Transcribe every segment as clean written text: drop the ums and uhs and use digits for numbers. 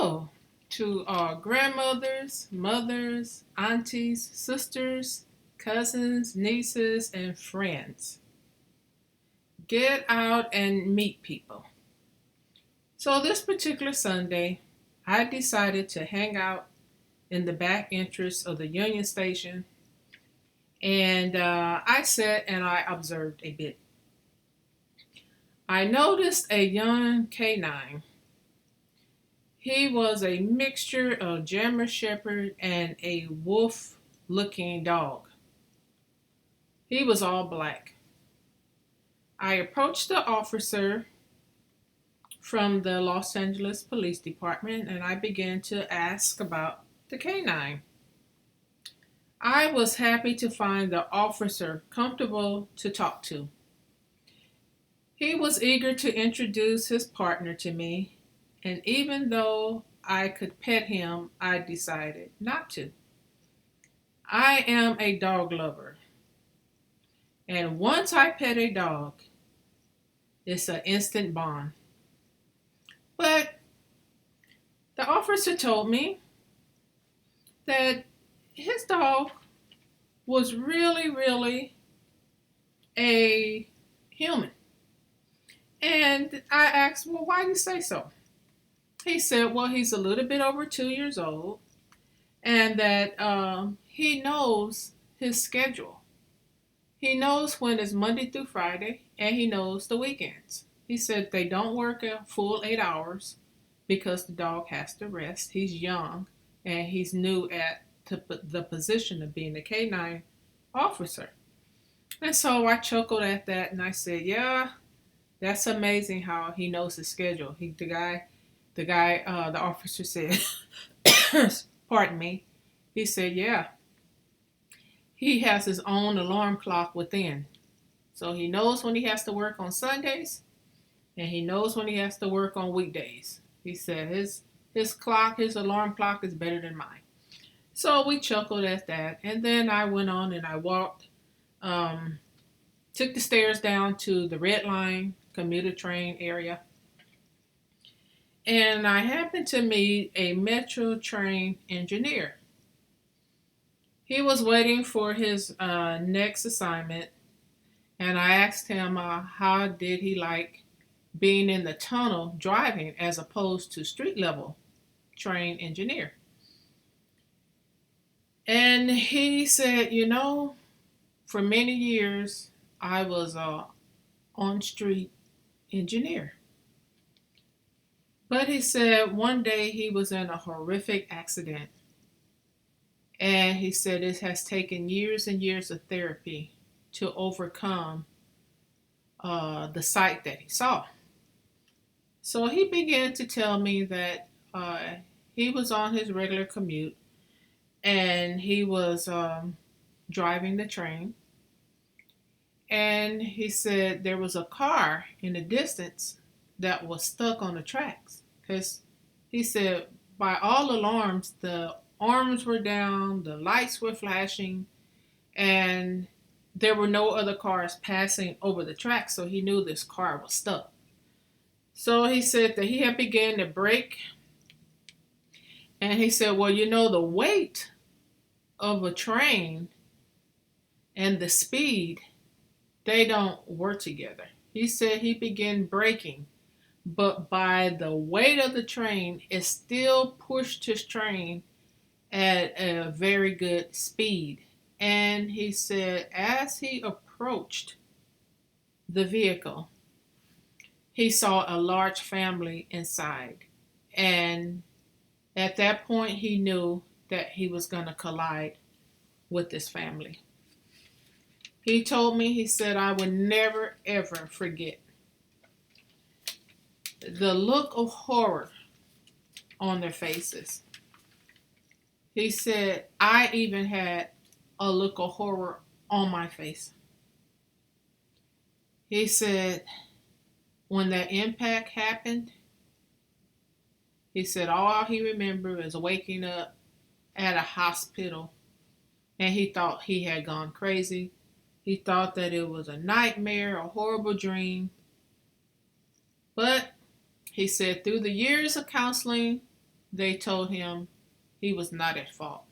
Hello to our grandmothers, mothers, aunties, sisters, cousins, nieces, and friends. Get out and meet people. So, this particular Sunday, I decided to hang out in the back entrance of the Union Station and I sat and I observed a bit. I noticed a young canine. He was a mixture of German Shepherd and a wolf looking dog. He was all black. I approached the officer from the Los Angeles Police Department and I began to ask about the canine. I was happy to find the officer comfortable to talk to. He was eager to introduce his partner to me, and even though I could pet him, I decided not to. I am a dog lover, and once I pet a dog, it's an instant bond. But the officer told me that his dog was really a human. And I asked, well, why do you say so? He said, well, he's a little bit over 2 years old and that he knows his schedule. He knows when it's Monday through Friday and he knows the weekends. He said they don't work a full 8 hours because the dog has to rest. He's young and he's new at the position of being a canine officer. And so I chuckled at that and I said, yeah, that's amazing how he knows his schedule. The officer said, pardon me. He said, yeah, he has his own alarm clock within. So he knows when he has to work on Sundays and he knows when he has to work on weekdays. He said his alarm clock is better than mine. So we chuckled at that. And then I went on and I walked, took the stairs down to the Red Line commuter train area. And I happened to meet a Metro train engineer. He was waiting for his next assignment, and I asked him how did he like being in the tunnel driving as opposed to street level train engineer. And he said, for many years I was a on street engineer. But he said one day he was in a horrific accident. And he said it has taken years and years of therapy to overcome the sight that he saw. So he began to tell me that he was on his regular commute and he was driving the train. And he said there was a car in the distance that was stuck on the tracks. Because he said, by all alarms, the arms were down, the lights were flashing, and there were no other cars passing over the tracks, so he knew this car was stuck. So he said that he had begun to brake, and he said, well, the weight of a train and the speed, they don't work together. He said he began braking, but by the weight of the train, it still pushed his train at a very good speed. And he said as he approached the vehicle, he saw a large family inside. And at that point, he knew that he was going to collide with this family. He told me, he said, I would never, ever forget the look of horror on their faces. He said, I even had a look of horror on my face. He said, when that impact happened, he said all he remembered is waking up at a hospital and he thought he had gone crazy. He thought that it was a nightmare, a horrible dream. But he said through the years of counseling they told him he was not at fault.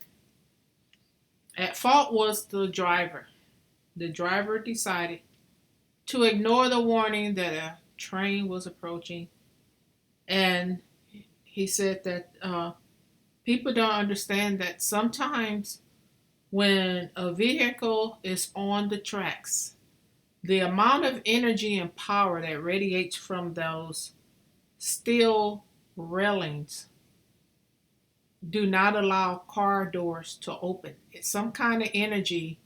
At fault was the driver. The driver decided to ignore the warning that a train was approaching, and he said that people don't understand that sometimes when a vehicle is on the tracks, the amount of energy and power that radiates from those steel railings do not allow car doors to open. It's some kind of energy.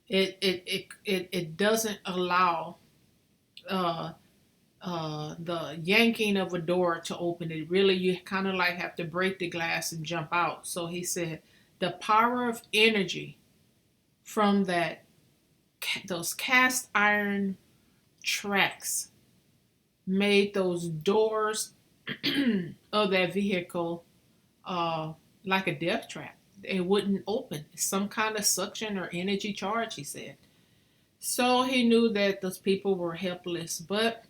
It doesn't allow uh, the yanking of a door to open it. Really, you kind of like have to break the glass and jump out. So he said the power of energy from those cast iron tracks made those doors of that vehicle uh, like a death trap. It wouldn't open. Some kind of suction or energy charge, he said. So he knew that those people were helpless. But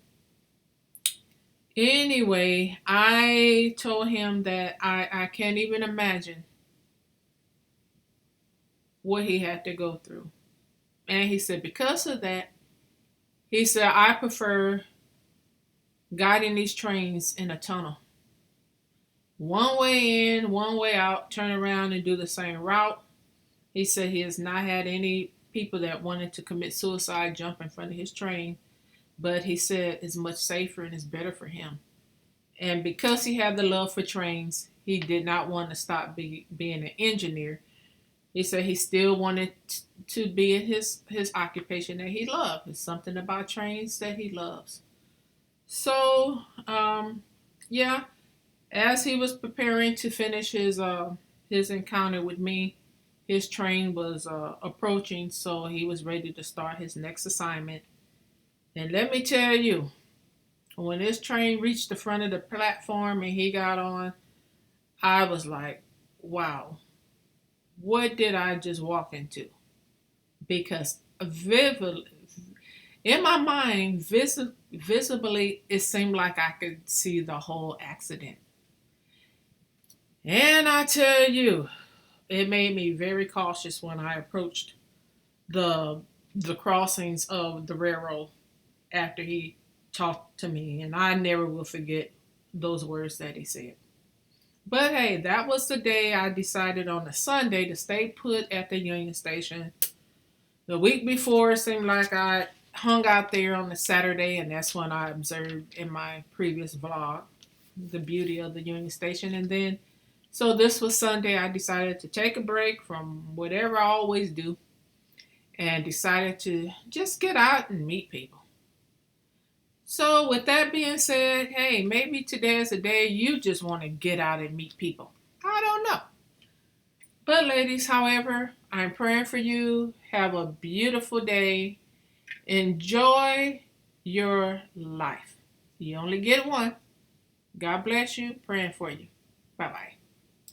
anyway, I told him that I can't even imagine what he had to go through. And he said, because of that, he said, I prefer guiding these trains in a tunnel. One way in, one way out, turn around and do the same route. He said he has not had any people that wanted to commit suicide jump in front of his train, but he said it's much safer and it's better for him. And because he had the love for trains, he did not want to stop being an engineer. He said he still wanted to be in his occupation that he loved. It's something about trains that he loves. So, yeah, as he was preparing to finish his encounter with me, his train was approaching, so he was ready to start his next assignment. And let me tell you, when this train reached the front of the platform and he got on, I was like, wow, what did I just walk into? Because vividly, in my mind, visibly, it seemed like I could see the whole accident. And I tell you, it made me very cautious when I approached the the crossings of the railroad after he talked to me, and I never will forget those words that he said. But hey, that was the day I decided on a Sunday to stay put at the Union Station. The week before, it seemed like I hung out there on the Saturday, and that's when I observed in my previous vlog the beauty of the Union Station. And then, so this was Sunday, I decided to take a break from whatever I always do and decided to just get out and meet people. So, with that being said, hey, maybe today is a day you just want to get out and meet people. I don't know. But, ladies, however, I'm praying for you. Have a beautiful day. Enjoy your life. You only get one. God bless you. Praying for you. Bye bye.